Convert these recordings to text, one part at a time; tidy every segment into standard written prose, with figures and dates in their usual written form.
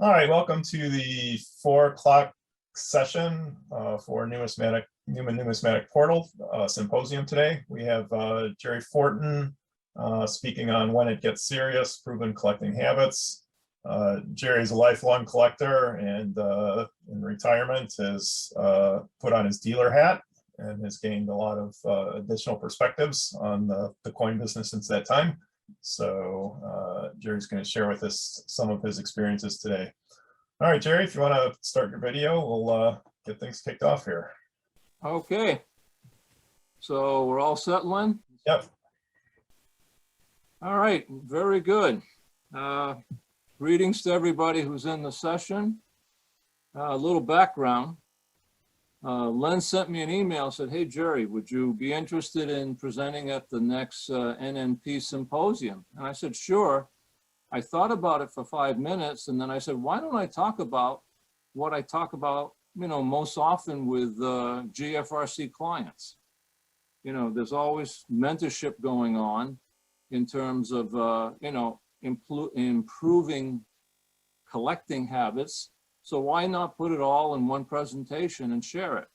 All right, welcome to the 4 o'clock session for Newman Numismatic Portal Symposium today. We have Gerry Fortin speaking on when it gets serious, proven collecting habits. Gerry's a lifelong collector and in retirement has put on his dealer hat and has gained a lot of additional perspectives on the coin business since that time. So Gerry's going to share with us some of his experiences today. All right, Gerry, if you want to start your video, we'll get things kicked off here. Okay. So we're all set, Len? Yep. All right, very good. Greetings to everybody who's in the session. A little background. Len sent me an email, said, hey, Gerry, would you be interested in presenting at the next NNP symposium? And I said, sure. I thought about it for 5 minutes, and then I said, why don't I talk about what I talk about, most often with GFRC clients? There's always mentorship going on in terms of, improving collecting habits. So why not put it all in one presentation and share it?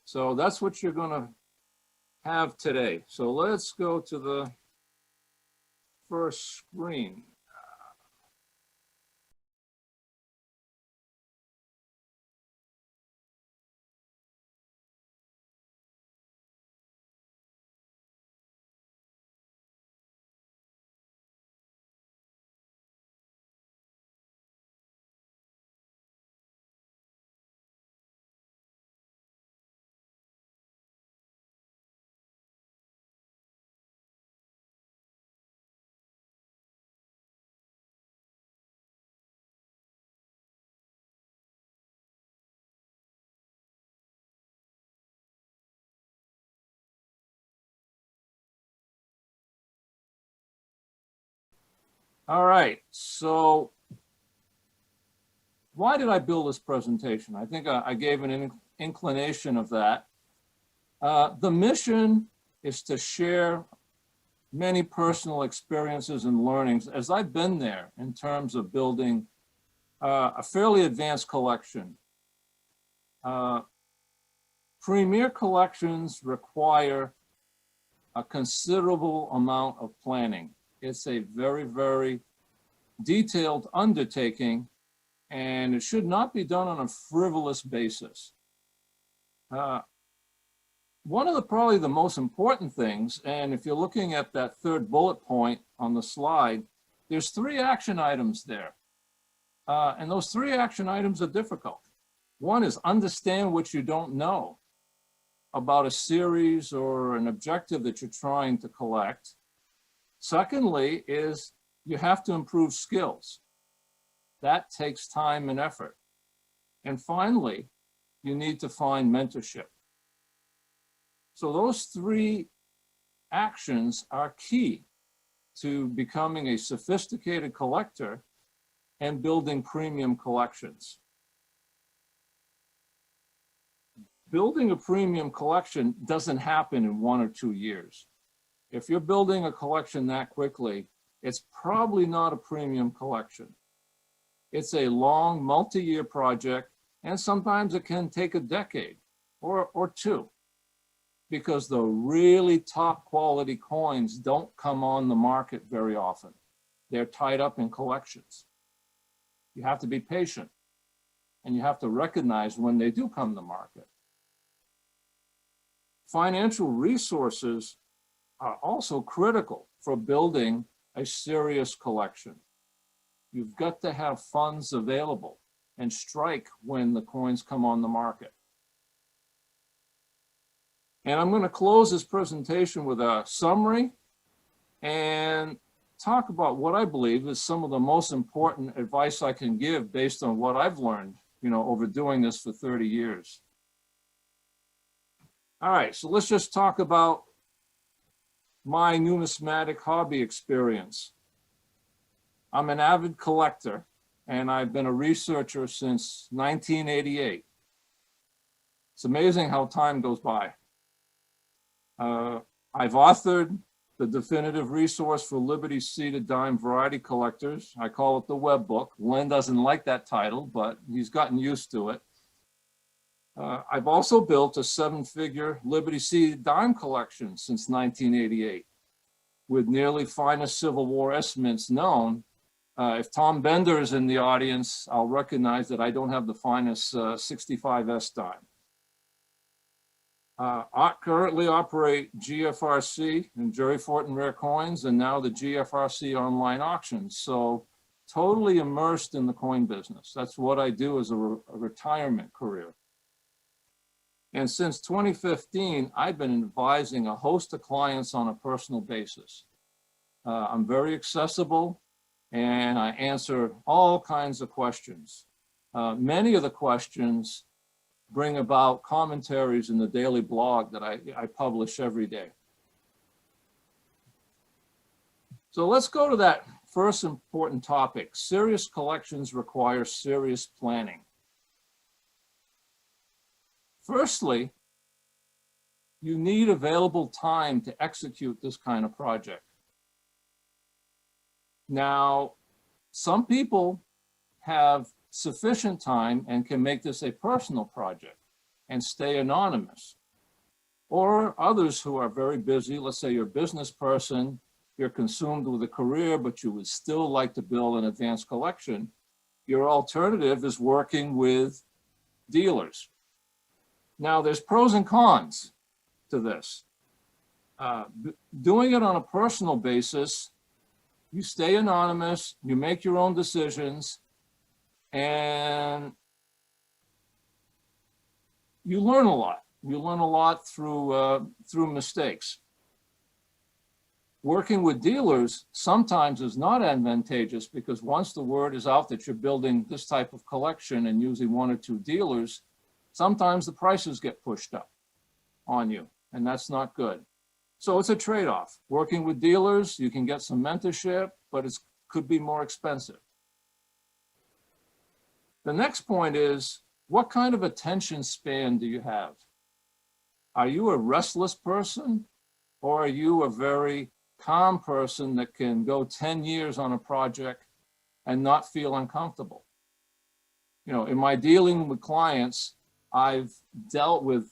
So that's what you're going to have today. So let's go to the first screen. All right, so why did I build this presentation? I think I gave an inclination of that. The mission is to share many personal experiences and learnings as I've been there in terms of building a fairly advanced collection. Premier collections require a considerable amount of planning. It's a very, very detailed undertaking, and it should not be done on a frivolous basis. One of probably the most important things, and if you're looking at that third bullet point on the slide, there's 3 action items there. And those 3 action items are difficult. One is understand what you don't know about a series or an objective that you're trying to collect. Secondly is you have to improve skills. That takes time and effort. And finally, you need to find mentorship. So those 3 actions are key to becoming a sophisticated collector and building premium collections. Building a premium collection doesn't happen in 1 or 2 years. If you're building a collection that quickly, it's probably not a premium collection. It's a long multi-year project, and sometimes it can take a decade or 2, because the really top quality coins don't come on the market very often. They're tied up in collections. You have to be patient, and you have to recognize when they do come to market. Financial resources are also critical for building a serious collection. You've got to have funds available and strike when the coins come on the market. And I'm going to close this presentation with a summary and talk about what I believe is some of the most important advice I can give based on what I've learned, over doing this for 30 years. All right, so let's just talk about my numismatic hobby experience. I'm an avid collector, and I've been a researcher since 1988. It's amazing how time goes by. I've authored the definitive resource for Liberty seeded dime variety collectors. I call it the web book. Len doesn't like that title, but he's gotten used to it. I've also built a 7-figure Liberty seeded dime collection since 1988 with nearly finest Civil War estimates known. If Tom Bender is in the audience, I'll recognize that I don't have the finest 65S dime. I currently operate GFRC and Gerry Fortin Rare Coins, and now the GFRC online auctions. So totally immersed in the coin business. That's what I do as a retirement career. And since 2015, I've been advising a host of clients on a personal basis. I'm very accessible and I answer all kinds of questions. Many of the questions bring about commentaries in the daily blog that I publish every day. So let's go to that first important topic. Serious collections require serious planning. Firstly, you need available time to execute this kind of project. Now, some people have sufficient time and can make this a personal project and stay anonymous. Or others who are very busy, let's say you're a business person, you're consumed with a career, but you would still like to build an advanced collection. Your alternative is working with dealers. Now, there's pros and cons to this. Doing it on a personal basis, you stay anonymous, you make your own decisions, and you learn a lot. You learn a lot through mistakes. Working with dealers sometimes is not advantageous because once the word is out that you're building this type of collection and using 1 or 2 dealers, sometimes the prices get pushed up on you, and that's not good. So it's a trade-off. Working with dealers, you can get some mentorship, but it could be more expensive. The next point is, what kind of attention span do you have? Are you a restless person, or are you a very calm person that can go 10 years on a project and not feel uncomfortable? You know, in my dealing with clients, I've dealt with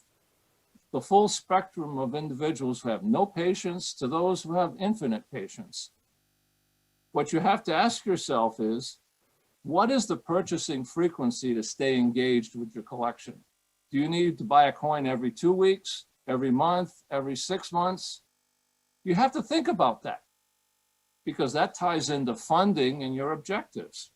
the full spectrum of individuals who have no patience to those who have infinite patience. What you have to ask yourself is, what is the purchasing frequency to stay engaged with your collection? Do you need to buy a coin every 2 weeks, every month, every 6 months? You have to think about that because that ties into funding and your objectives.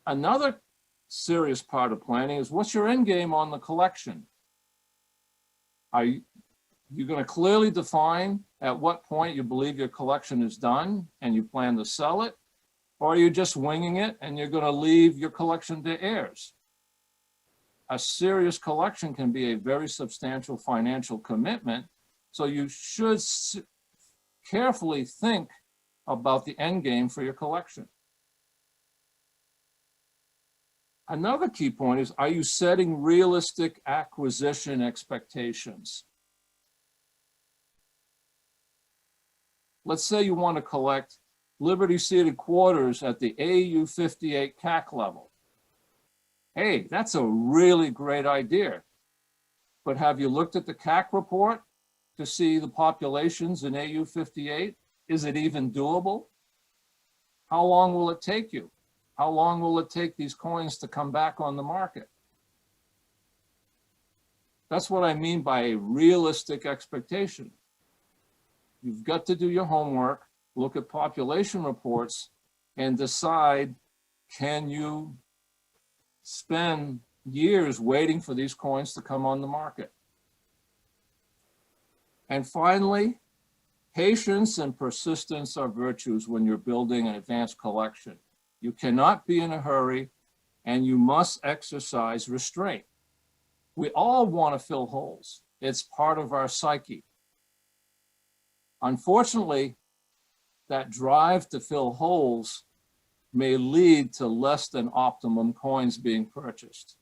Another serious part of planning is, what's your end game on the collection? Are you going to clearly define at what point you believe your collection is done and you plan to sell it? Or are you just winging it and you're going to leave your collection to heirs? A serious collection can be a very substantial financial commitment, so you should carefully think about the end game for your collection. Another key point is, are you setting realistic acquisition expectations? Let's say you want to collect Liberty seeded quarters at the AU 58 CAC level. Hey, that's a really great idea. But have you looked at the CAC report to see the populations in AU 58? Is it even doable? How long will it take you? How long will it take these coins to come back on the market? That's what I mean by a realistic expectation. You've got to do your homework, look at population reports, and decide, can you spend years waiting for these coins to come on the market? And finally, patience and persistence are virtues when you're building an advanced collection. You cannot be in a hurry, and you must exercise restraint. We all want to fill holes. It's part of our psyche. Unfortunately, that drive to fill holes may lead to less than optimum coins being purchased.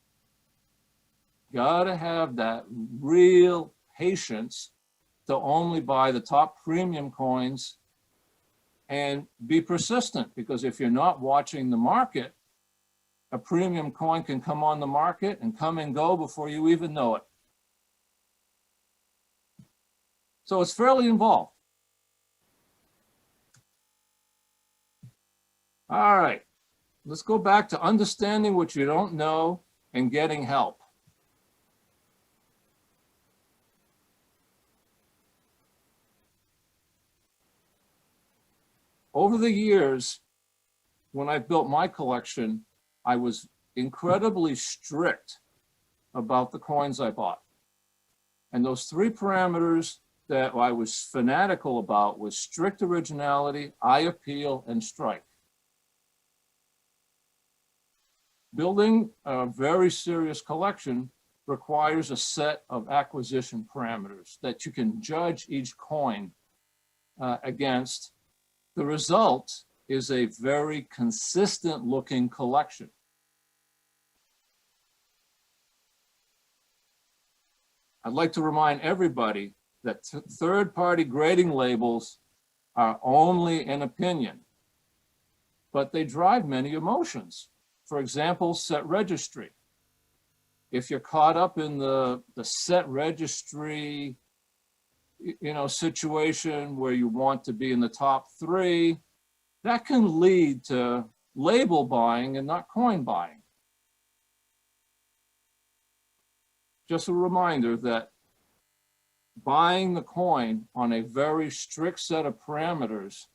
Gotta have that real patience to only buy the top premium coins and be persistent, because if you're not watching the market, a premium coin can come on the market and come and go before you even know it. So it's fairly involved. All right, let's go back to understanding what you don't know and getting help. Over the years, when I built my collection, I was incredibly strict about the coins I bought. And those three parameters that I was fanatical about was strict originality, eye appeal, and strike. Building a very serious collection requires a set of acquisition parameters that you can judge each coin against. The result is a very consistent looking collection. I'd like to remind everybody that third-party grading labels are only an opinion, but they drive many emotions. For example, set registry. If you're caught up in the set registry situation where you want to be in the top 3, that can lead to label buying and not coin buying. Just a reminder that buying the coin on a very strict set of parameters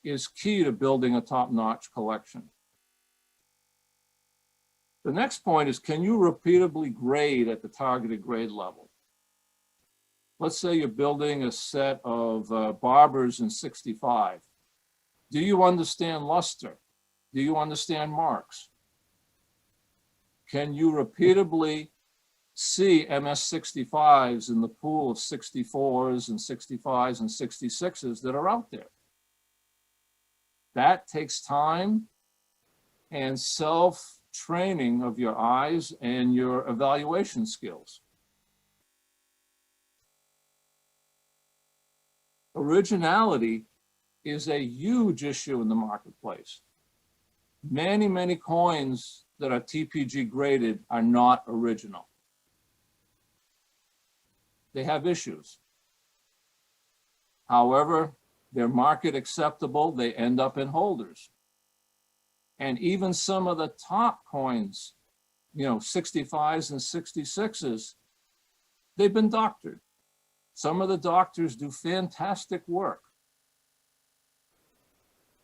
is key to building a top-notch collection. The next point is, can you repeatably grade at the targeted grade level? Let's say you're building a set of Barbers in 65. Do you understand luster? Do you understand marks? Can you repeatably see MS65s in the pool of 64s and 65s and 66s that are out there? That takes time and self-training of your eyes and your evaluation skills. Originality is a huge issue in the marketplace. Many, many coins that are TPG graded are not original. They have issues. However, they're market acceptable, they end up in holders. And even some of the top coins, 65s and 66s, they've been doctored. Some of the doctors do fantastic work.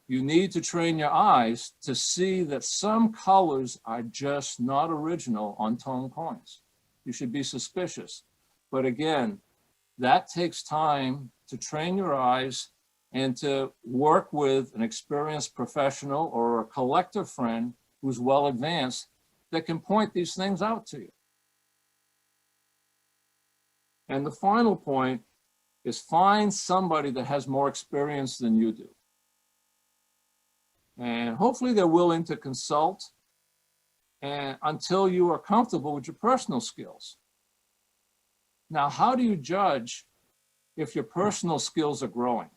You need to train your eyes to see that some colors are just not original on tone coins. You should be suspicious. But again, that takes time to train your eyes and to work with an experienced professional or a collector friend who's well advanced that can point these things out to you. And the final point is, find somebody that has more experience than you do. And hopefully they're willing to consult until you are comfortable with your personal skills. Now, how do you judge if your personal skills are growing?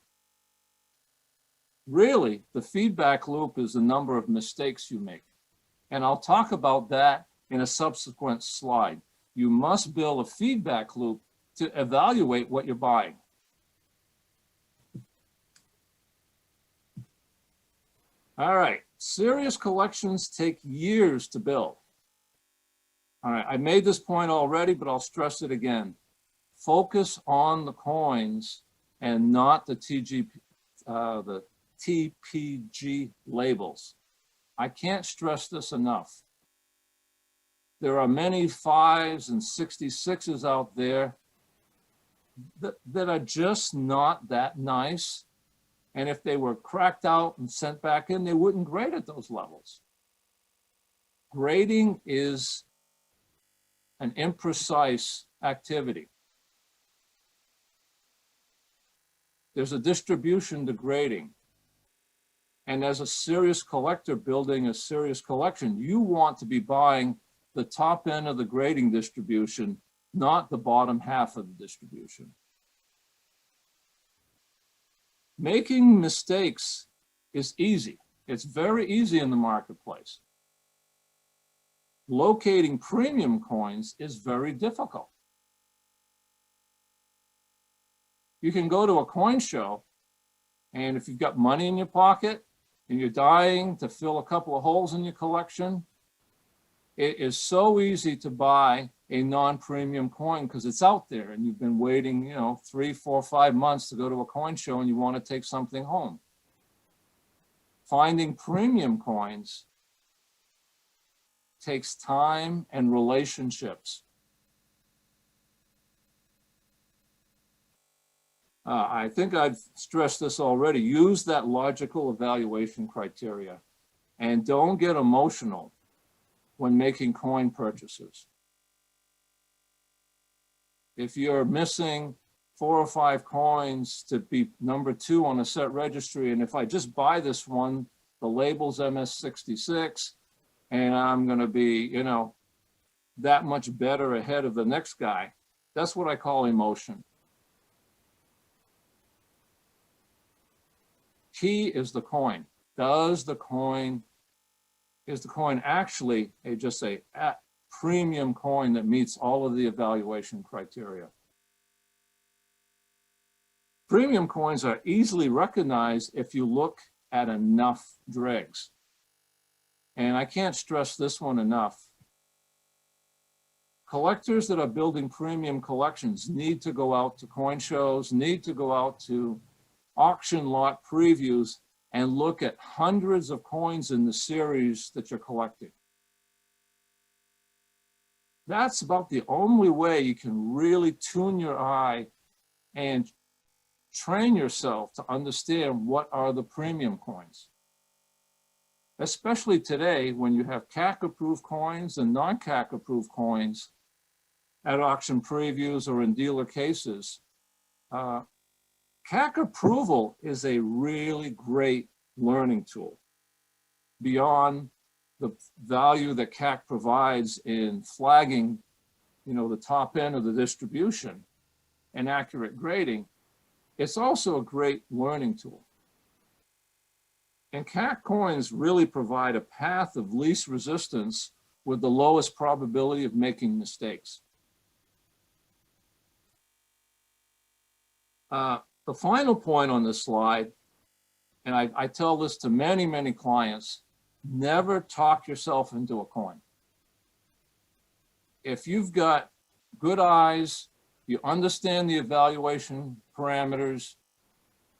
Really, the feedback loop is the number of mistakes you make. And I'll talk about that in a subsequent slide. You must build a feedback loop to evaluate what you're buying. All right, serious collections take years to build. All right, I made this point already, but I'll stress it again. Focus on the coins and not the TPG labels. I can't stress this enough. There are many 5s and 66s out there that are just not that nice. And if they were cracked out and sent back in, they wouldn't grade at those levels. Grading is an imprecise activity. There's a distribution to grading. And as a serious collector building a serious collection, you want to be buying the top end of the grading distribution, not the bottom half of the distribution. Making mistakes is easy. It's very easy in the marketplace. Locating premium coins is very difficult. You can go to a coin show, and if you've got money in your pocket and you're dying to fill a couple of holes in your collection, it is so easy to buy a non-premium coin because it's out there and you've been waiting, you know, 3, 4, 5 months to go to a coin show and you want to take something home. Finding premium coins takes time and relationships. I think I've stressed this already. Use that logical evaluation criteria and don't get emotional when making coin purchases. If you're missing 4 or 5 coins to be number 2 on a set registry, and if I just buy this one, the label's MS66, and I'm going to be, you know, that much better ahead of the next guy, that's what I call emotion. Key is the coin. Is the coin actually just a premium coin that meets all of the evaluation criteria? Premium coins are easily recognized if you look at enough dregs. And I can't stress this one enough. Collectors that are building premium collections need to go out to coin shows, need to go out to auction lot previews and look at hundreds of coins in the series that you're collecting. That's about the only way you can really tune your eye and train yourself to understand what are the premium coins. Especially today when you have CAC approved coins and non-CAC approved coins at auction previews or in dealer cases. CAC approval is a really great learning tool beyond the value that CAC provides in flagging, you know, the top end of the distribution and accurate grading. It's also a great learning tool. And CAC coins really provide a path of least resistance with the lowest probability of making mistakes. The final point on this slide, and I tell this to many, many clients, never talk yourself into a coin. If you've got good eyes, you understand the evaluation parameters,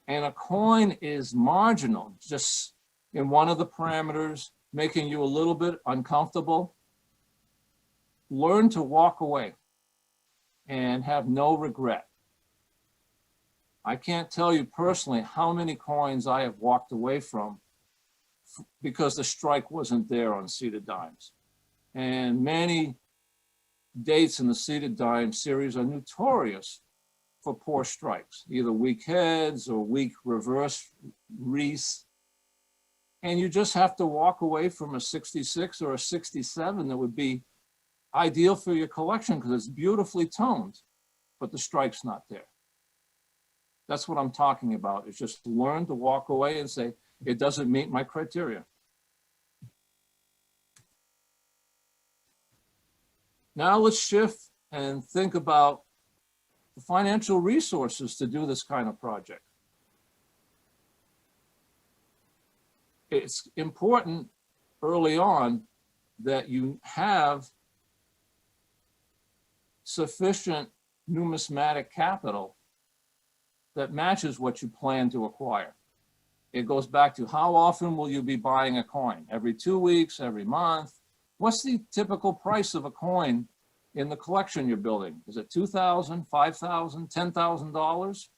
and a coin is marginal, just in one of the parameters, making you a little bit uncomfortable, learn to walk away and have no regret. I can't tell you personally how many coins I have walked away from because the strike wasn't there on seated dimes. And many dates in the seated dime series are notorious for poor strikes, either weak heads or weak reverse wreaths. And you just have to walk away from a 66 or a 67 that would be ideal for your collection because it's beautifully toned, but the strike's not there. That's what I'm talking about, is just learn to walk away and say, it doesn't meet my criteria. Now let's shift and think about the financial resources to do this kind of project. It's important early on that you have sufficient numismatic capital that matches what you plan to acquire. It goes back to how often will you be buying a coin? Every 2 weeks, every month? What's the typical price of a coin in the collection you're building? Is it $2,000, $5,000, $10,000?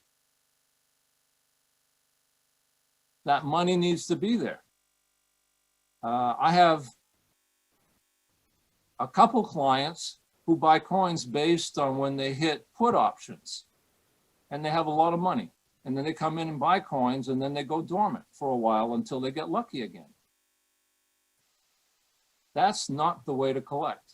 That money needs to be there. I have a couple clients who buy coins based on when they hit put options. And they have a lot of money. And then they come in and buy coins and then they go dormant for a while until they get lucky again. That's not the way to collect.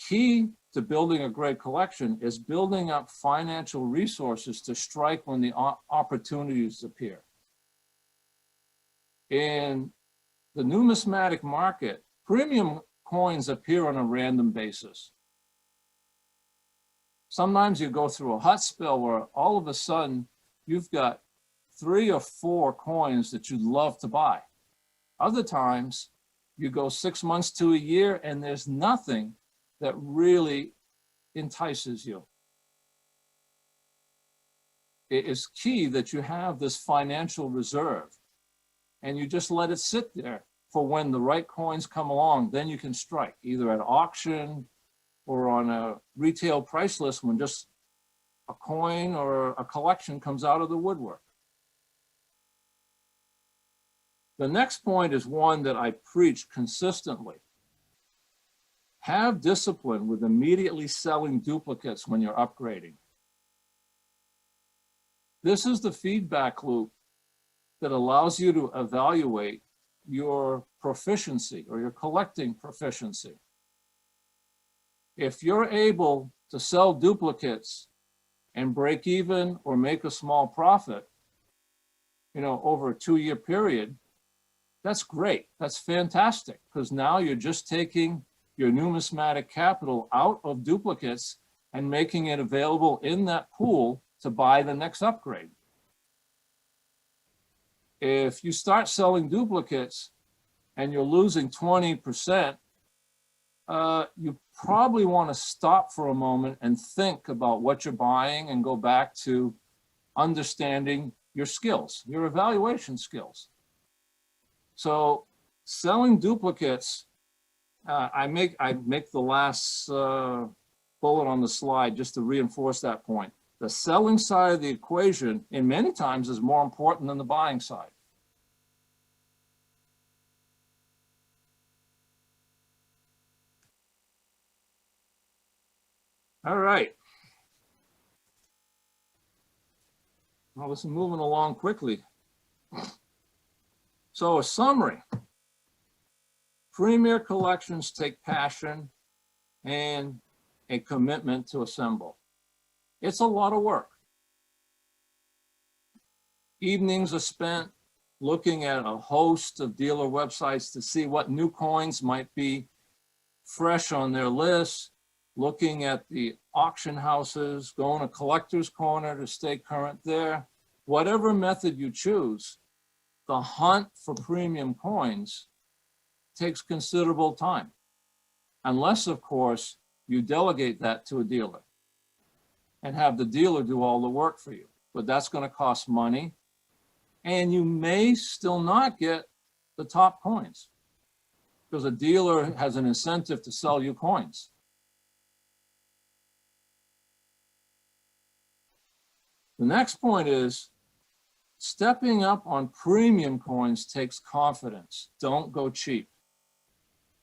key to building a great collection is building up financial resources to strike when the opportunities appear. In the numismatic market, premium coins appear on a random basis. Sometimes you go through a hot spell where all of a sudden you've got 3 or 4 coins that you'd love to buy. Other times you go 6 months to a year and there's nothing that really entices you. It is key that you have this financial reserve and you just let it sit there for when the right coins come along. Then you can strike either at auction or on a retail price list when just a coin or a collection comes out of the woodwork. The next point is one that I preach consistently. Have discipline with immediately selling duplicates when you're upgrading. This is the feedback loop that allows you to evaluate your proficiency or your collecting proficiency. If you're able to sell duplicates and break even or make a small profit, over a 2-year period, that's great. That's fantastic, because now you're just taking your numismatic capital out of duplicates and making it available in that pool to buy the next upgrade. If you start selling duplicates and you're losing 20%, you probably want to stop for a moment and think about what you're buying and go back to understanding your skills, your evaluation skills. So selling duplicates, I make the last bullet on the slide just to reinforce that point. The selling side of the equation, in many times, is more important than the buying side. All right. Well, this is moving along quickly. So a summary. Premier collections take passion and a commitment to assemble. It's a lot of work. Evenings are spent looking at a host of dealer websites to see what new coins might be fresh on their list, looking at the auction houses, going to collector's corner to stay current there. Whatever method you choose, the hunt for premium coins takes considerable time, unless, of course, you delegate that to a dealer and have the dealer do all the work for you. But that's going to cost money, and you may still not get the top coins because a dealer has an incentive to sell you coins. The next point is stepping up on premium coins takes confidence. Don't go cheap.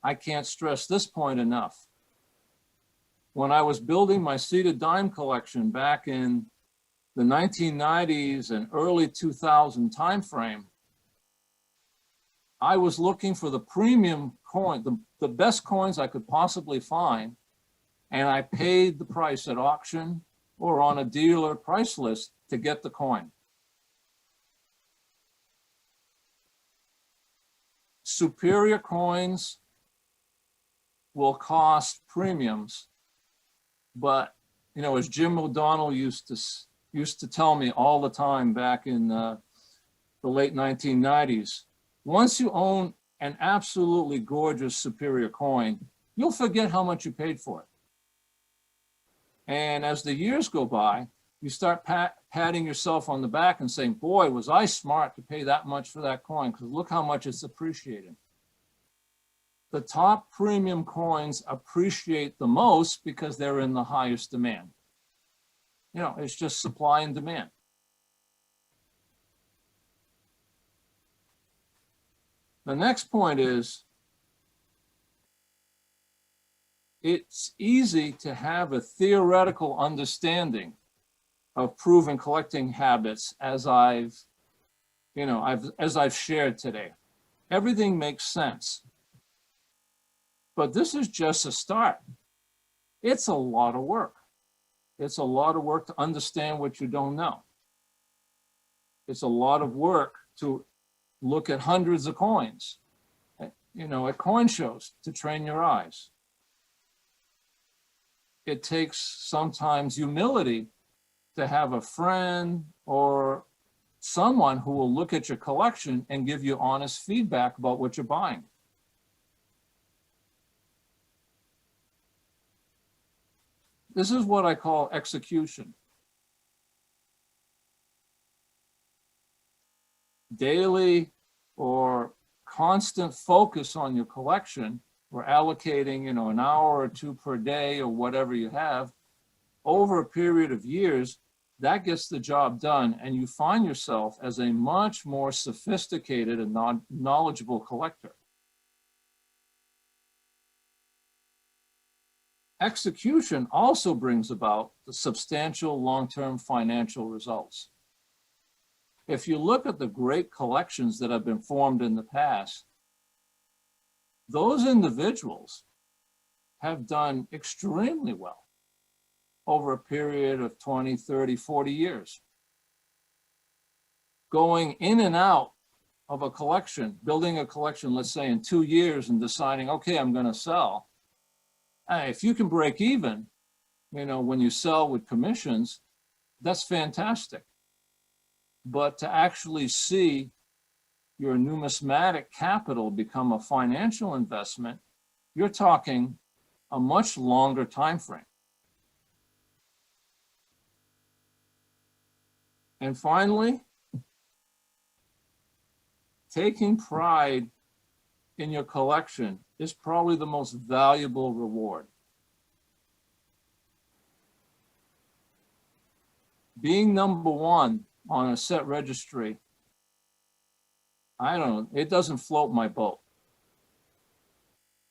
I can't stress this point enough. When I was building my seated dime collection back in the 1990s and early 2000 timeframe, I was looking for the premium coin, the best coins I could possibly find, and I paid the price at auction or on a dealer price list to get the coin. Superior coins will cost premiums, but as Jim O'Donnell used to tell me all the time back in the late 1990s, once you own an absolutely gorgeous superior coin, you'll forget how much you paid for it. And as the years go by, you start patting yourself on the back and saying, boy, was I smart to pay that much for that coin, because look how much it's appreciated. The top premium coins appreciate the most because they're in the highest demand. It's just supply and demand. The next point is, it's easy to have a theoretical understanding of proven collecting habits as I've shared today. Everything makes sense. But this is just a start. It's a lot of work. It's a lot of work to understand what you don't know. It's a lot of work to look at hundreds of coins, you know, at coin shows to train your eyes. It takes sometimes humility to have a friend or someone who will look at your collection and give you honest feedback about what you're buying. This is what I call execution. Daily or constant focus on your collection, or allocating, you know, an hour or two per day or whatever you have over a period of years, that gets the job done, and you find yourself as a much more sophisticated and knowledgeable collector. Execution also brings about the substantial long-term financial results. If you look at the great collections that have been formed in the past, those individuals have done extremely well over a period of 20, 30, 40 years. Going in and out of a collection, building a collection, let's say in 2 years, and deciding, okay, I'm going to sell. If you can break even, you know, when you sell with commissions, that's fantastic. But to actually see your numismatic capital become a financial investment, you're talking a much longer time frame. And finally, taking pride in your collection is probably the most valuable reward. Being number one on a set registry, I don't know, it doesn't float my boat.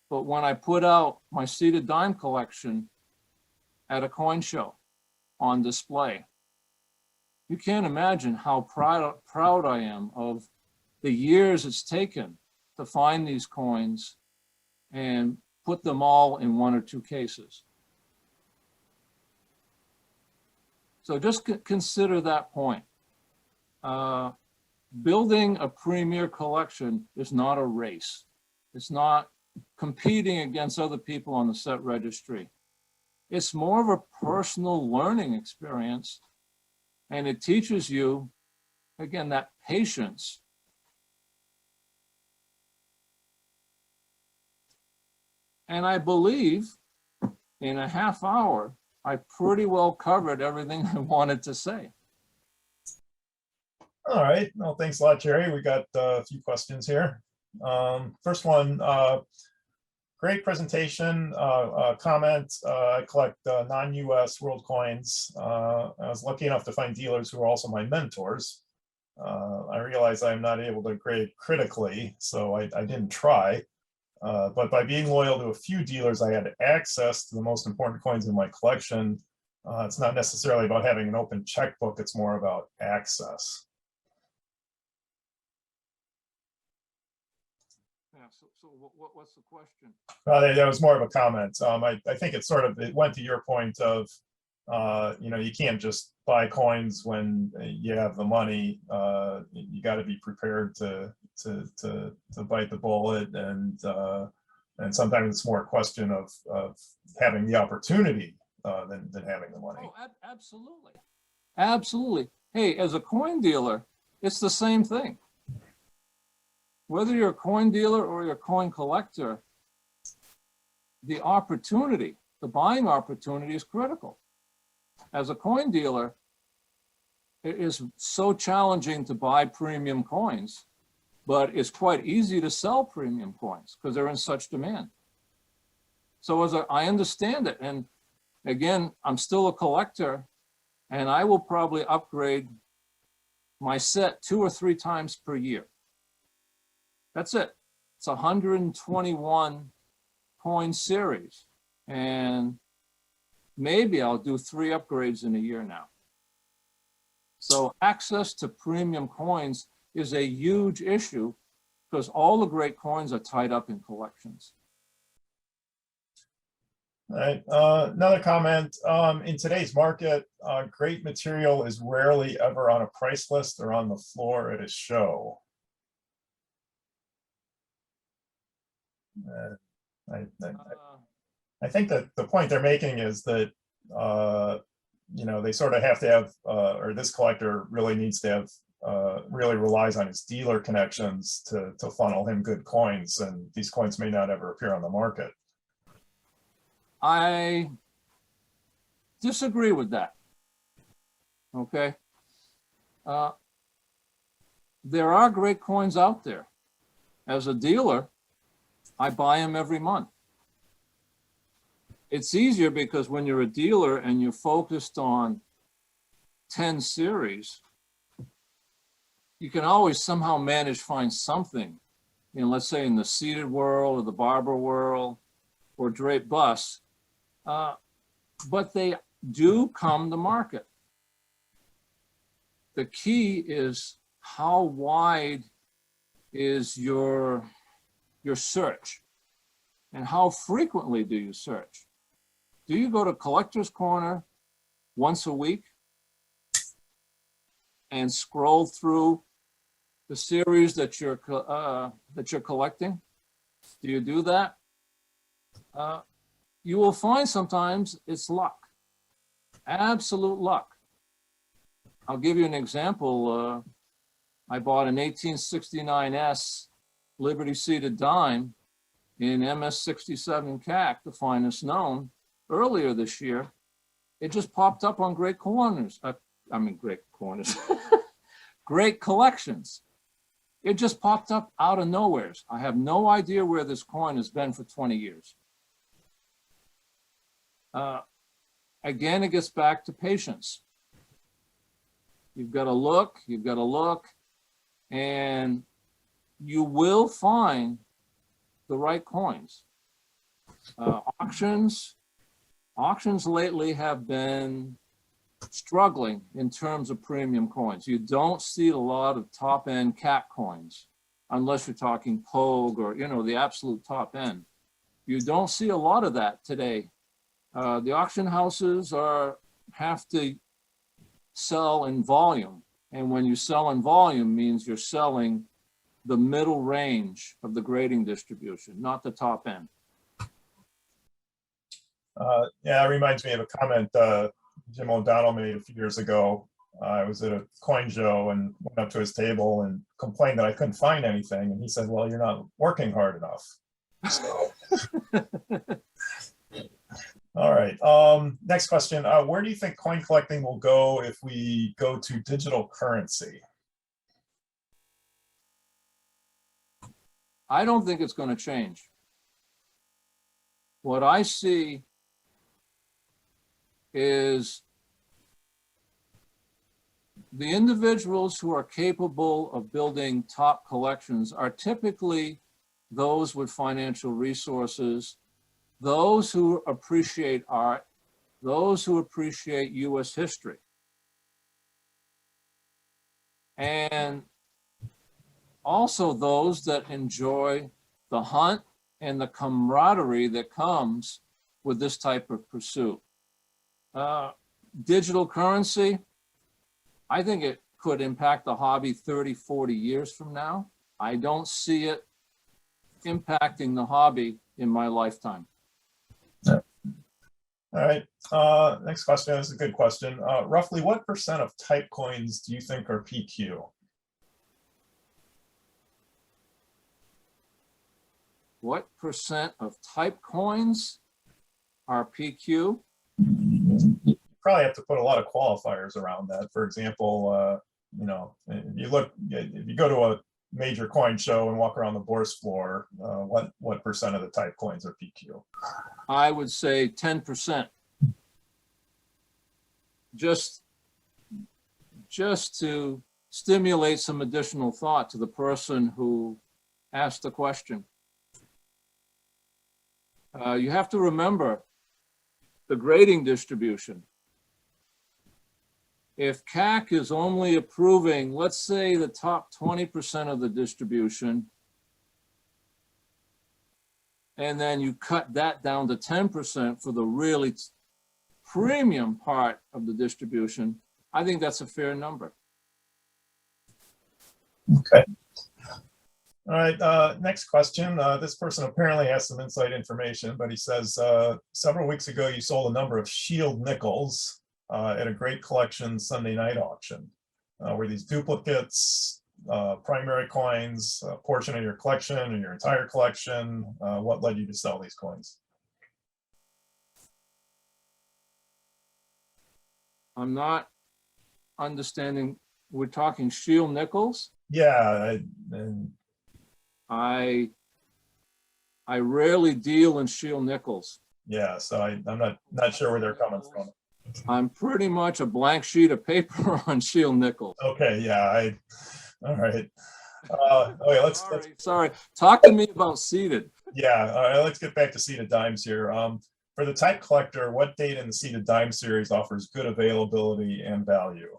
But when I put out my seated dime collection at a coin show on display, you can't imagine how proud I am of the years it's taken to find these coins and put them all in 1 or 2 cases. So just consider that point. Building a premier collection is not a race. It's not competing against other people on the set registry. It's more of a personal learning experience, and it teaches you, again, that patience. And I believe in a half hour, I pretty well covered everything I wanted to say. All right. Well, thanks a lot, Gerry. We got a few questions here. First one, great presentation, comment. I collect non-US world coins. I was lucky enough to find dealers who are also my mentors. I realize I'm not able to grade critically, so I didn't try. But by being loyal to a few dealers, I had access to the most important coins in my collection. It's not necessarily about having an open checkbook, it's more about access. Yeah, so what's the question? That was more of a comment. I think it went to your point of, you know, you can't just buy coins when you have the money. You got to be prepared to bite the bullet, and sometimes it's more a question of having the opportunity than having the money. Oh, absolutely, absolutely. Hey, as a coin dealer, it's the same thing. Whether you're a coin dealer or you're a coin collector, the opportunity, the buying opportunity is critical. As a coin dealer, it is so challenging to buy premium coins, but it's quite easy to sell premium coins because they're in such demand. So I understand it. And again, I'm still a collector, and I will probably upgrade my set 2 or 3 times per year. That's it. It's a 121 coin series. And maybe I'll do 3 upgrades in a year now. So access to premium coins is a huge issue because all the great coins are tied up in collections. All right, another comment. In today's market, great material is rarely ever on a price list or on the floor at a show. I, I, I think that the point they're making is that, you know, they sort of have to have, or this collector really needs to have, really relies on his dealer connections to funnel him good coins, and these coins may not ever appear on the market. I disagree with that. Okay. There are great coins out there. As a dealer, I buy them every month. It's easier because when you're a dealer and you're focused on 10 series, you can always somehow manage to find something, you know, let's say in the seated world or the barber world or drape bus, but they do come to market. The key is how wide is your search, and how frequently do you search? Do you go to Collector's Corner once a week and scroll through the series that you're collecting? Do you do that? You will find sometimes it's luck, absolute luck. I'll give you an example. I bought an 1869S Liberty seated dime in MS67 CAC, the finest known, earlier this year. It just popped up on Great Corners. Great Corners. Great Collections. It just popped up out of nowhere. I have no idea where this coin has been for 20 years. Again, it gets back to patience. You've got to look, and you will find the right coins. Auctions lately have been struggling in terms of premium coins. You don't see a lot of top-end cat coins, unless you're talking Pogue or, you know, the absolute top end. You don't see a lot of that today. The auction houses have to sell in volume. And when you sell in volume means you're selling the middle range of the grading distribution, not the top end. Yeah, it reminds me of a comment Jim O'Donnell made a few years ago. I was at a coin show and went up to his table and complained that I couldn't find anything. And he said, well, you're not working hard enough. So. All right. Next question. Where do you think coin collecting will go if we go to digital currency? I don't think it's going to change. What I see is the individuals who are capable of building top collections are typically those with financial resources, those who appreciate art, those who appreciate US history. And also those that enjoy the hunt and the camaraderie that comes with this type of pursuit. Digital currency, I think it could impact the hobby 30, 40 years from now. I don't see it impacting the hobby in my lifetime. All right, next question is a good question. Roughly what % of type coins do you think are PQ? What % of type coins are PQ? You probably have to put a lot of qualifiers around that. For example, you know, if you go to a major coin show and walk around the bourse floor, what % of the type coins are PQ? I would say 10%. Just to stimulate some additional thought to the person who asked the question. You have to remember the grading distribution. If CAC is only approving, let's say, the top 20% of the distribution, and then you cut that down to 10% for the really premium part of the distribution, I think that's a fair number. Okay. All right, next question. This person apparently has some inside information, but he says, several weeks ago, you sold a number of shield nickels at a great collection Sunday night auction. Were these duplicates, primary coins, a portion of your collection or your entire collection? What led you to sell these coins? I'm not understanding. We're talking shield nickels? Yeah, I rarely deal in shield nickels. yeah, so I'm not sure where they're coming from. I'm pretty much a blank sheet of paper on shield nickels. Okay, yeah, all right. Okay, let's Sorry. Talk to me about seated. yeah, all right, let's get back to seated dimes here. For the type collector, what date in the seated dime series offers good availability and value?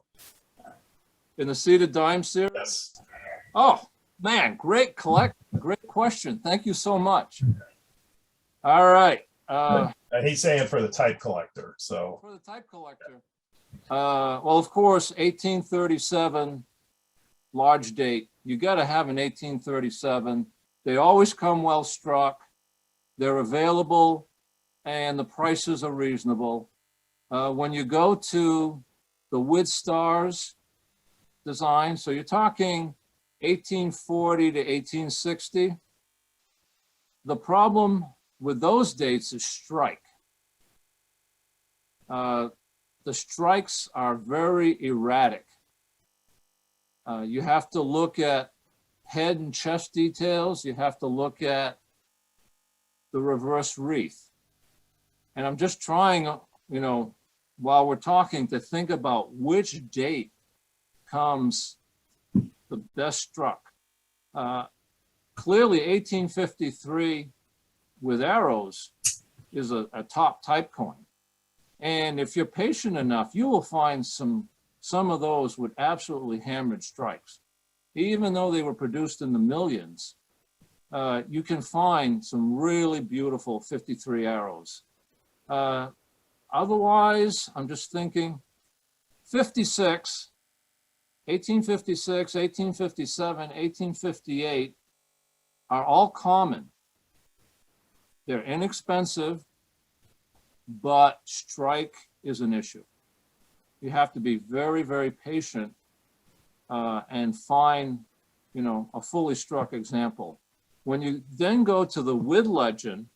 In the seated dime series? Yes. Oh, man, great question. Thank you so much. All right. He's saying for the type collector, so. For the type collector, well, of course, 1837, large date. You got to have an 1837. They always come well struck. They're available, and the prices are reasonable. When you go to the with stars design, so you're talking 1840 to 1860. The problem with those dates is strike. The strikes are very erratic. You have to look at head and chest details. You have to look at the reverse wreath. And I'm just trying, while we're talking, to think about which date comes the best struck. Clearly 1853 with arrows is a top type coin. And if you're patient enough, you will find some of those with absolutely hammered strikes. Even though they were produced in the millions, you can find some really beautiful 53 arrows. Otherwise, I'm just thinking 56, 1856, 1857, 1858 are all common. They're inexpensive, but strike is an issue. You have to be very, very patient and find, a fully struck example. When you then go to the with legend,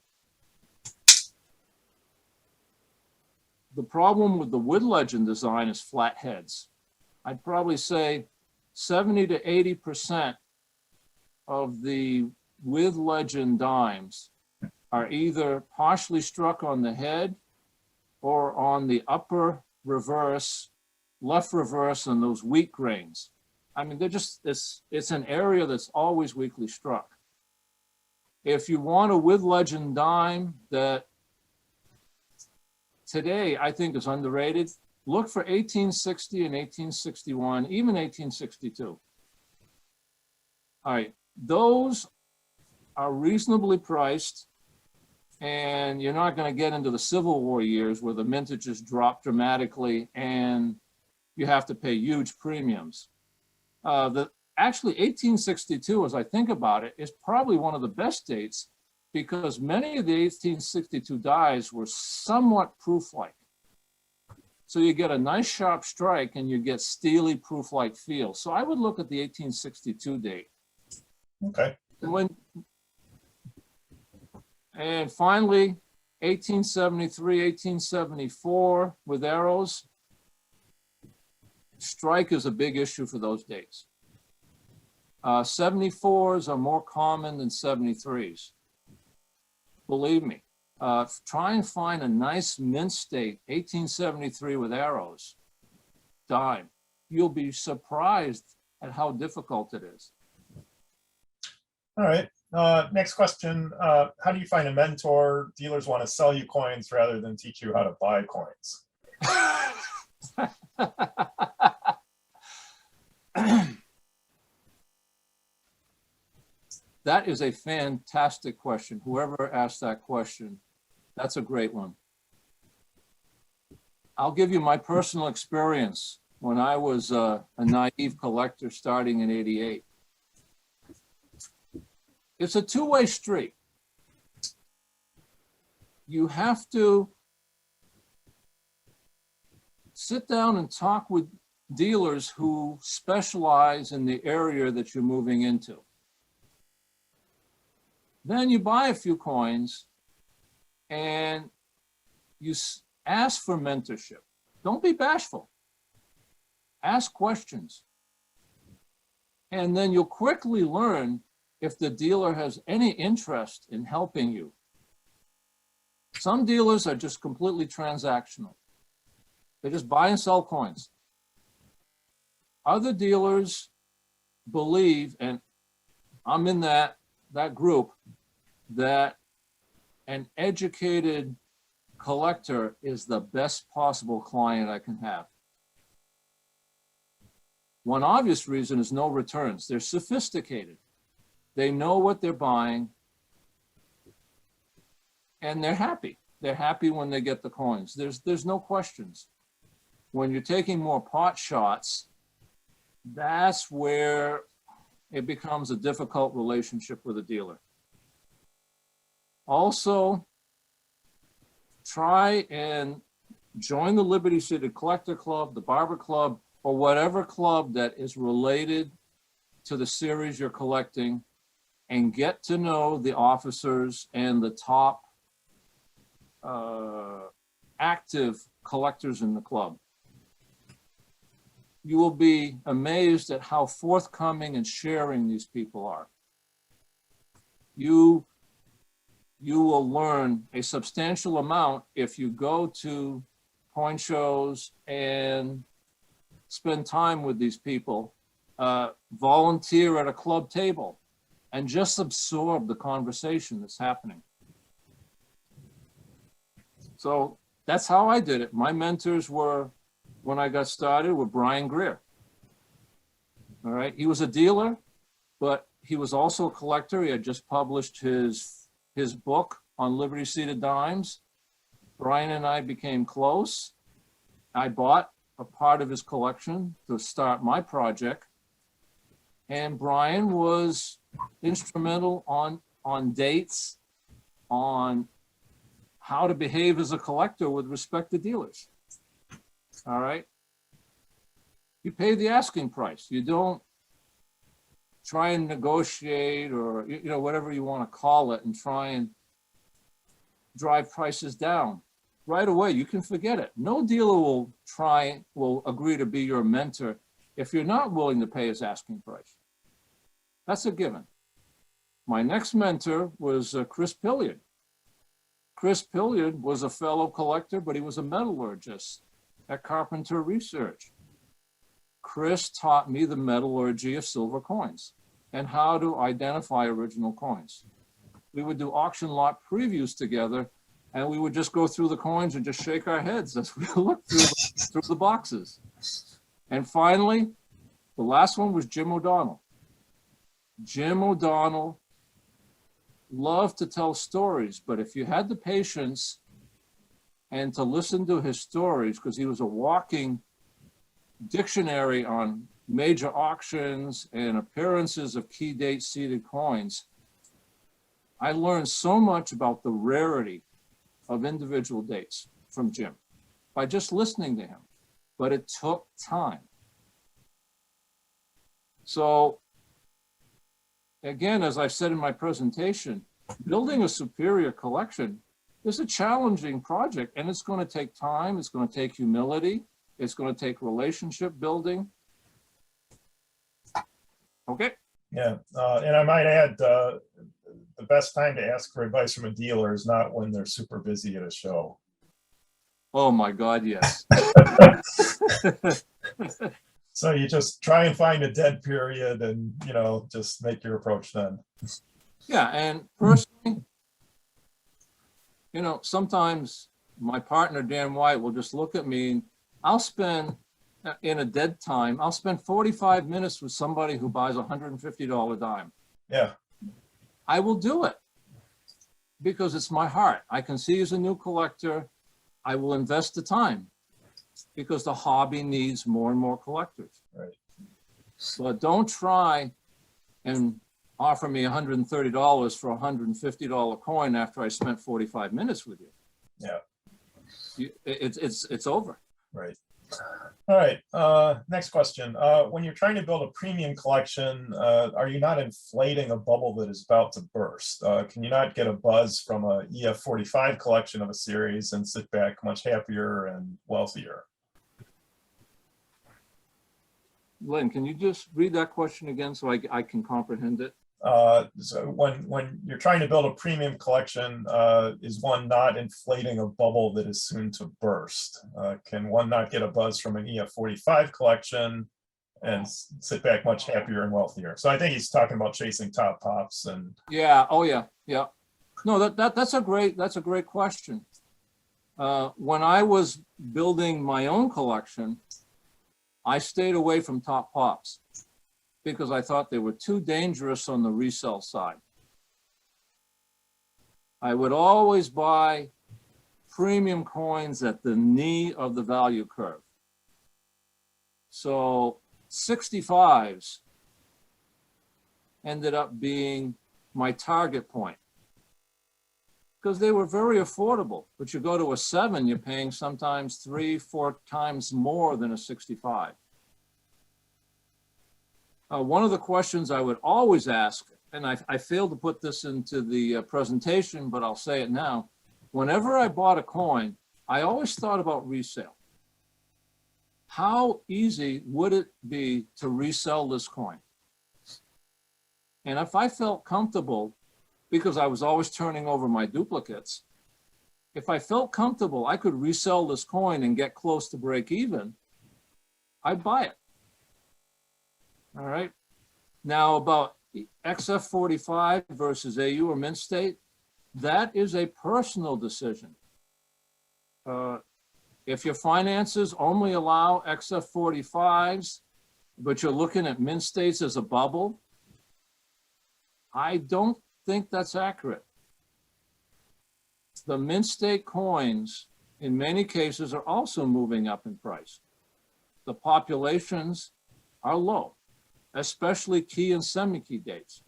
the problem with the with legend design is flat heads. I'd probably say 70 to 80% of the with legend dimes are either partially struck on the head or on the upper reverse, left reverse, and those weak grains. I mean, they're just, it's an area that's always weakly struck. If you want a with legend dime that today I think is underrated, look for 1860 and 1861, even 1862. All right, those are reasonably priced, and you're not going to get into the Civil War years where the mintages drop dramatically and you have to pay huge premiums. Actually, 1862, as I think about it, is probably one of the best dates because many of the 1862 dies were somewhat proof-like. So you get a nice sharp strike and you get steely proof-like feel. So I would look at the 1862 date. Okay. And finally, 1873, 1874 with arrows. Strike is a big issue for those dates. 74s are more common than 73s. Believe me, try and find a nice mint state, 1873 with arrows, dime. You'll be surprised at how difficult it is. All right. Next question. How do you find a mentor? Dealers want to sell you coins rather than teach you how to buy coins. That is a fantastic question. Whoever asked that question, that's a great one. I'll give you my personal experience when I was a naive collector starting in '88. It's a two-way street. You have to sit down and talk with dealers who specialize in the area that you're moving into. Then you buy a few coins and you ask for mentorship. Don't be bashful. Ask questions. And then you'll quickly learn if the dealer has any interest in helping you. Some dealers are just completely transactional. They just buy and sell coins. Other dealers believe, and I'm in that group, that an educated collector is the best possible client I can have. One obvious reason is no returns. They're sophisticated. They know what they're buying, and they're happy. They're happy when they get the coins. There's no questions. When you're taking more pot shots, that's where it becomes a difficult relationship with a dealer. Also, try and join the Liberty City Collector Club, the Barber Club, or whatever club that is related to the series you're collecting, and get to know the officers and the top active collectors in the club. You will be amazed at how forthcoming and sharing these people are. You will learn a substantial amount if you go to coin shows and spend time with these people, volunteer at a club table, and just absorb the conversation that's happening. So that's how I did it. My mentors were, when I got started, were Brian Greer. All right, he was a dealer, but he was also a collector. He had just published his book on Liberty Seated Dimes. Brian and I became close. I bought a part of his collection to start my project. And Brian was instrumental on dates, on how to behave as a collector with respect to dealers. All right. You pay the asking price. You don't try and negotiate, or whatever you want to call it, and try and drive prices down. Right away, you can forget it. No dealer will agree to be your mentor if you're not willing to pay his asking price. That's a given. My next mentor was Chris Pilliard. Chris Pilliard was a fellow collector, but he was a metallurgist at Carpenter Research. Chris taught me the metallurgy of silver coins and how to identify original coins. We would do auction lot previews together, and we would just go through the coins and just shake our heads as we looked through the boxes. And finally, the last one was Jim O'Donnell. Jim O'Donnell loved to tell stories, but if you had the patience and to listen to his stories, because he was a walking dictionary on major auctions and appearances of key date seated coins, I learned so much about the rarity of individual dates from Jim by just listening to him, but it took time. So again, as I said in my presentation, building a superior collection is a challenging project, and it's going to take time, it's going to take humility, it's going to take relationship building. Okay. Yeah, and I might add, the best time to ask for advice from a dealer is not when they're super busy at a show. Oh my God, yes. So you just try and find a dead period and, just make your approach then. Yeah, and personally, sometimes my partner, Dan White, will just look at me and I'll spend, in a dead time, I'll spend 45 minutes with somebody who buys a $150 dime. Yeah. I will do it because it's my heart. I can see as a new collector, I will invest the time because the hobby needs more and more collectors. Right. But don't try and offer me $130 for a $150 coin after I spent 45 minutes with you. Yeah. It's over. Right. All right. Next question. When you're trying to build a premium collection, are you not inflating a bubble that is about to burst? Can you not get a buzz from a EF45 collection of a series and sit back much happier and wealthier? Lynn, can you just read that question again so I can comprehend it? So when you're trying to build a premium collection, is one not inflating a bubble that is soon to burst? Can one not get a buzz from an EF45 collection and sit back much happier and wealthier? So I think he's talking about chasing top pops and. Yeah. Oh yeah. Yeah. No, that's a great question. When I was building my own collection, I stayed away from top pops because I thought they were too dangerous on the resale side. I would always buy premium coins at the knee of the value curve. So 65s ended up being my target point because they were very affordable. But you go to a 7, you're paying sometimes 3-4 times more than a 65. One of the questions I would always ask, and I failed to put this into the presentation, but I'll say it now. Whenever I bought a coin, I always thought about resale. How easy would it be to resell this coin? And if I felt comfortable, because I was always turning over my duplicates, if I felt comfortable I could resell this coin and get close to break even, I'd buy it. All right. Now about XF45 versus AU or mint state, that is a personal decision. If your finances only allow XF45s, but you're looking at mint states as a bubble, I don't think that's accurate. The mint state coins, in many cases, are also moving up in price. The populations are low, especially key and semi-key dates.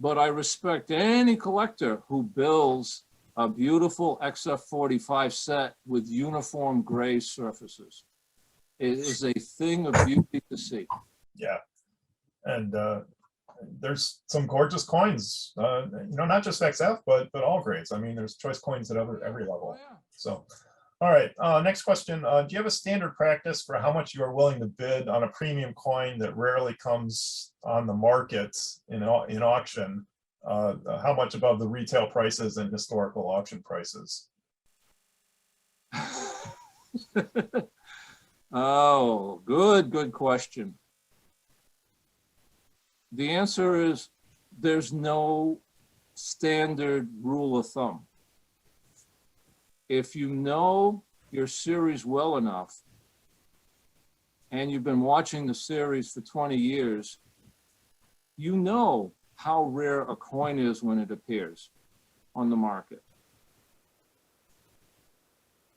But I respect any collector who builds a beautiful XF45 set with uniform gray surfaces. It is a thing of beauty to see. Yeah, and there's some gorgeous coins, not just XF, but all grades. I mean, there's choice coins at every level. Oh, yeah. So, all right, next question. Do you have a standard practice for how much you are willing to bid on a premium coin that rarely comes on the market in auction? How much above the retail prices and historical auction prices? Oh, good question. The answer is there's no standard rule of thumb. If you know your series well enough and you've been watching the series for 20 years, you know how rare a coin is when it appears on the market.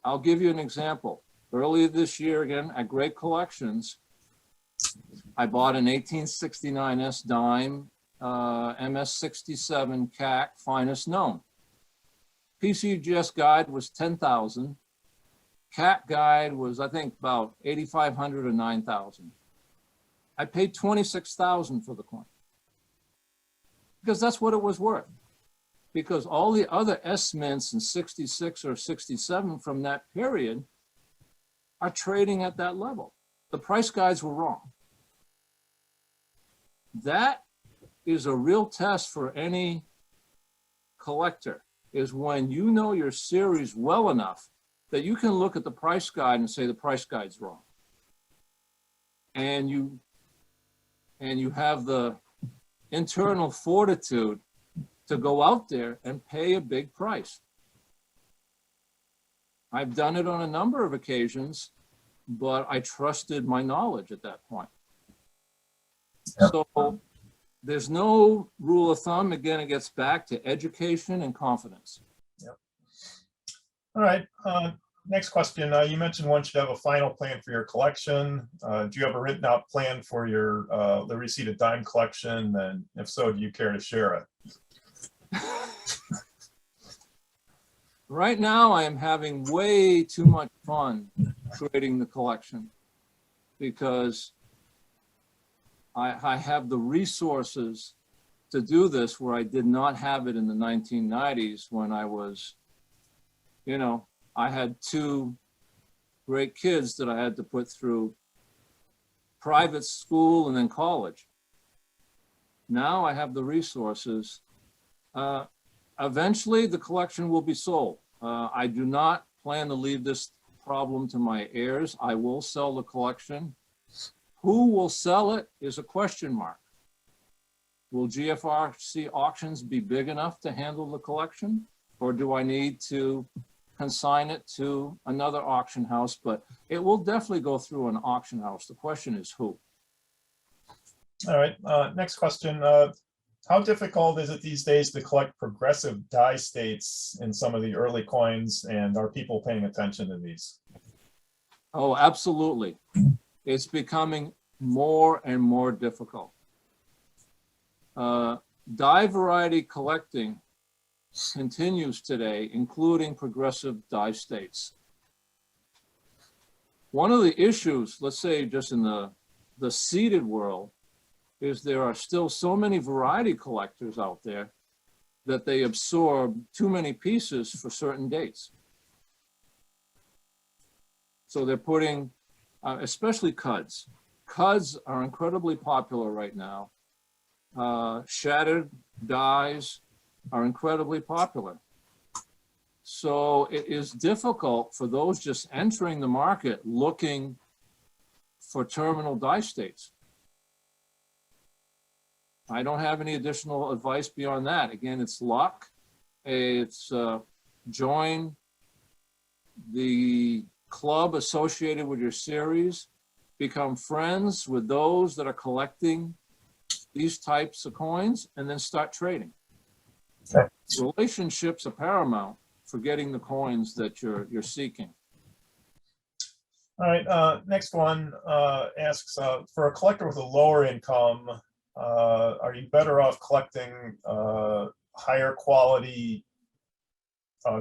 I'll give you an example. Earlier this year, again, at Great Collections, I bought an 1869 S dime, MS67 CAC, finest known. PCGS guide was 10,000. CAC guide was, I think, about 8,500 or 9,000. I paid 26,000 for the coin because that's what it was worth. Because all the other S mints in 66 or 67 from that period are trading at that level. The price guides were wrong. That is a real test for any collector, is when you know your series well enough that you can look at the price guide and say the price guide's wrong. And you have the internal fortitude to go out there and pay a big price. I've done it on a number of occasions, but I trusted my knowledge at that point. So there's no rule of thumb. Again, it gets back to education and confidence. Yep. All right. Next question. You mentioned one should have a final plan for your collection. Do you have a written out plan for your the receipted dime collection? And if so, do you care to share it? Right now, I am having way too much fun creating the collection because I have the resources to do this where I did not have it in the 1990s when I was, you know, I had two great kids that I had to put through private school and then college. Now I have the resources. Eventually the collection will be sold. I do not plan to leave this problem to my heirs. I will sell the collection. Who will sell it is a question mark. Will GFRC auctions be big enough to handle the collection? Or do I need to consign it to another auction house? But it will definitely go through an auction house. The question is who? All right, next question. How difficult is it these days to collect progressive die states in some of the early coins, and are people paying attention to these? Oh, absolutely. It's becoming more and more difficult. Die variety collecting continues today, including progressive die states. One of the issues, let's say just in the seeded world, is there are still so many variety collectors out there that they absorb too many pieces for certain dates. So they're putting, especially cuds. Cuds are incredibly popular right now. Shattered dies are incredibly popular. So it is difficult for those just entering the market looking for terminal die states. I don't have any additional advice beyond that. Again, it's luck. It's join the club associated with your series, become friends with those that are collecting these types of coins, and then start trading. Okay. Relationships are paramount for getting the coins that you're seeking. All right, next one asks, for a collector with a lower income, are you better off collecting higher quality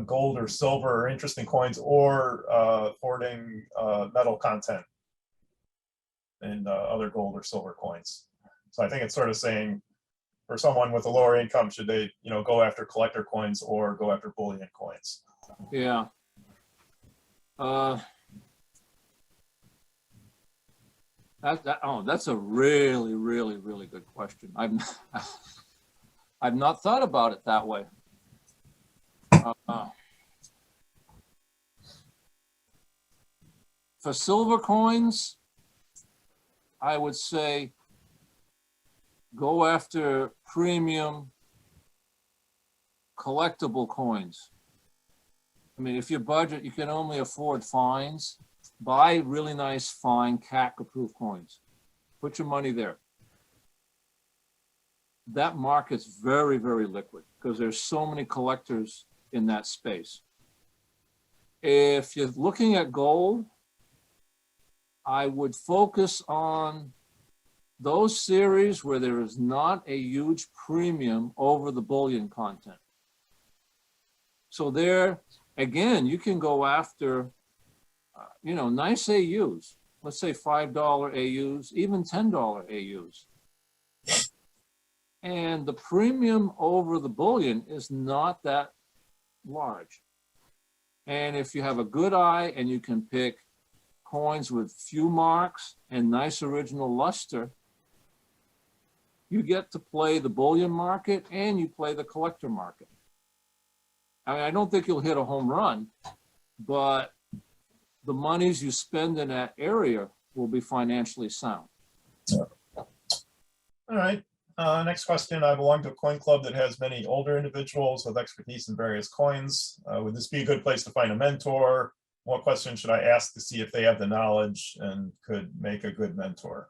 gold or silver or interesting coins, or hoarding metal content in other gold or silver coins? So I think it's sort of saying, for someone with a lower income, should they, go after collector coins or go after bullion coins? Yeah. That's a really, really, really good question. I've not thought about it that way. For silver coins, I would say go after premium collectible coins. I mean, if your budget, you can only afford fines, buy really nice, fine CAC-approved coins. Put your money there. That market's very, very liquid because there's so many collectors in that space. If you're looking at gold, I would focus on those series where there is not a huge premium over the bullion content. So there, again, you can go after, nice AUs. Let's say $5 AUs, even $10 AUs. And the premium over the bullion is not that large. And if you have a good eye and you can pick coins with few marks and nice original luster, you get to play the bullion market and you play the collector market. I mean, I don't think you'll hit a home run, but the monies you spend in that area will be financially sound. All right. Next question. I belong to a coin club that has many older individuals with expertise in various coins. Would this be a good place to find a mentor? What question should I ask to see if they have the knowledge and could make a good mentor?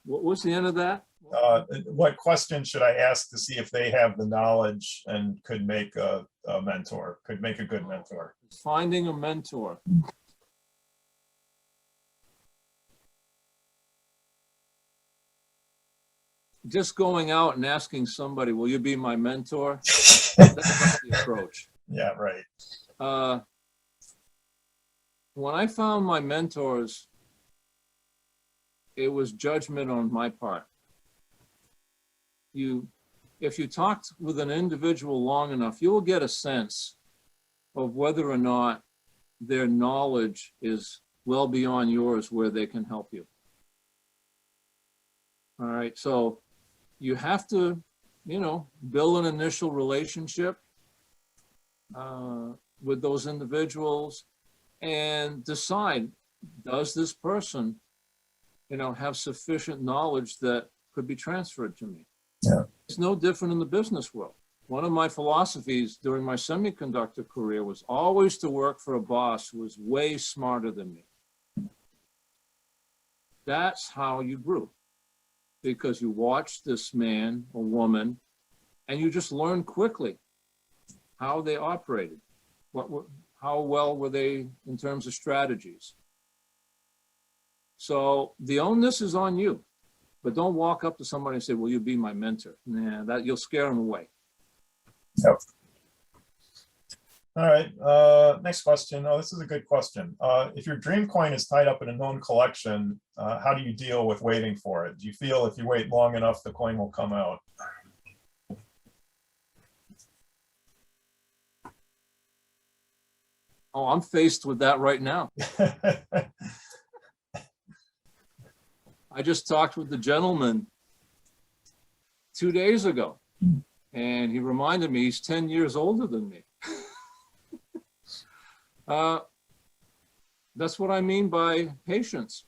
What was the end of that? What question should I ask to see if they have the knowledge and could make a mentor, could make a good mentor? Finding a mentor. Just going out and asking somebody, will you be my mentor? That's not the approach. Yeah, right. When I found my mentors, it was judgment on my part. If you talked with an individual long enough, you will get a sense of whether or not their knowledge is well beyond yours where they can help you. All right, so you have to, build an initial relationship with those individuals and decide, does this person, have sufficient knowledge that could be transferred to me? Yeah. It's no different in the business world. One of my philosophies during my semiconductor career was always to work for a boss who was way smarter than me. That's how you grew, because you watched this man or woman and you just learned quickly how they operated. How well were they in terms of strategies? So the onus is on you, but don't walk up to somebody and say, will you be my mentor? Nah, that you'll scare them away. Yep. All right, next question. Oh, this is a good question. If your dream coin is tied up in a known collection, how do you deal with waiting for it? Do you feel if you wait long enough, the coin will come out? Oh, I'm faced with that right now. I just talked with the gentleman 2 days ago, and he reminded me he's 10 years older than me. That's what I mean by patience.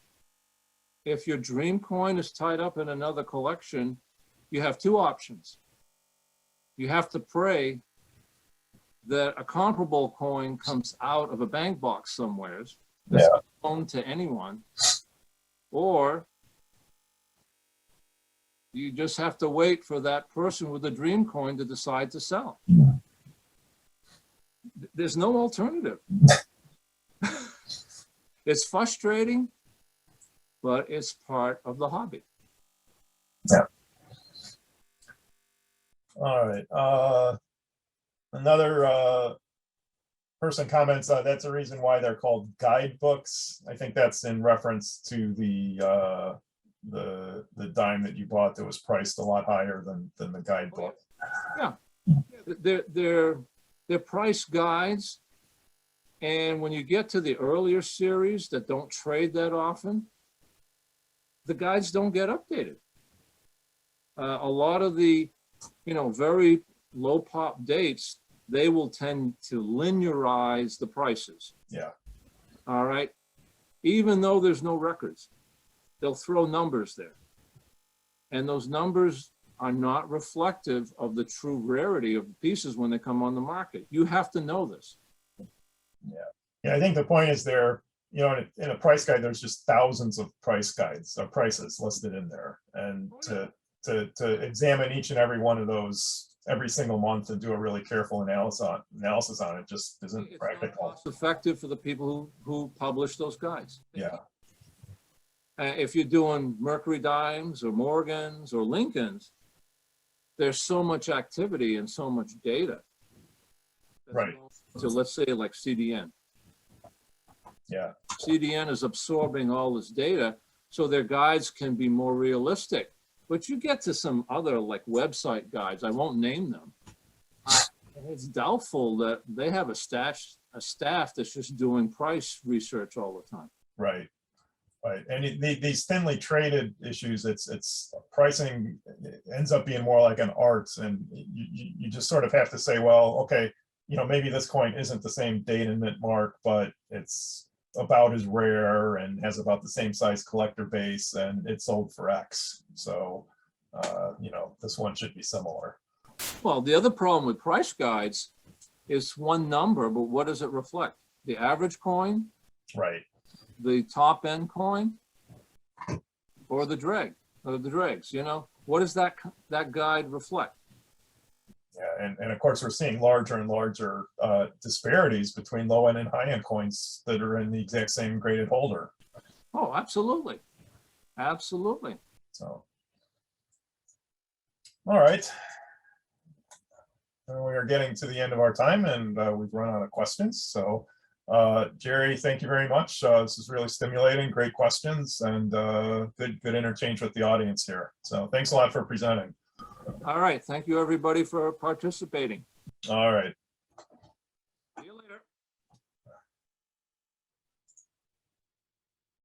If your dream coin is tied up in another collection, you have two options. You have to pray that a comparable coin comes out of a bank box somewhere that's not known to anyone, or you just have to wait for that person with the dream coin to decide to sell. There's no alternative. It's frustrating, but it's part of the hobby. Yeah. All right. Another person comments, that's a reason why they're called guidebooks. I think that's in reference to the dime that you bought that was priced a lot higher than the guidebook. Yeah, they're price guides. And when you get to the earlier series that don't trade that often, the guides don't get updated. A lot of the, very low pop dates, they will tend to linearize the prices. Yeah. All right. Even though there's no records, they'll throw numbers there. And those numbers are not reflective of the true rarity of the pieces when they come on the market. You have to know this. Yeah, I think the point is there, in a price guide, there's just thousands of price guides or prices listed in there. And to examine each and every one of those every single month and do a really careful analysis on it just isn't practical. It's effective for the people who publish those guides. Yeah. If you're doing Mercury dimes or Morgans or Lincolns, there's so much activity and so much data. Right. So let's say like CDN. Yeah. CDN is absorbing all this data, so their guides can be more realistic. But you get to some other like website guides, I won't name them. It's doubtful that they have a staff that's just doing price research all the time. Right. Right. And these thinly traded issues, it's pricing ends up being more like an art, and you just sort of have to say, well, okay, maybe this coin isn't the same date and mint mark, but it's about as rare and has about the same size collector base, and it's sold for X. So, this one should be similar. Well, the other problem with price guides is one number, but what does it reflect? The average coin? Right. The top end coin? Or the dreg? the dregs, you know? What does that guide reflect? Yeah, and of course, we're seeing larger and larger disparities between low end and high end coins that are in the exact same graded holder. Oh, absolutely. Absolutely. So, all right. We are getting to the end of our time, and we've run out of questions. So, Gerry, thank you very much. This is really stimulating, great questions, and good interchange with the audience here. So thanks a lot for presenting. All right. Thank you, everybody, for participating. All right.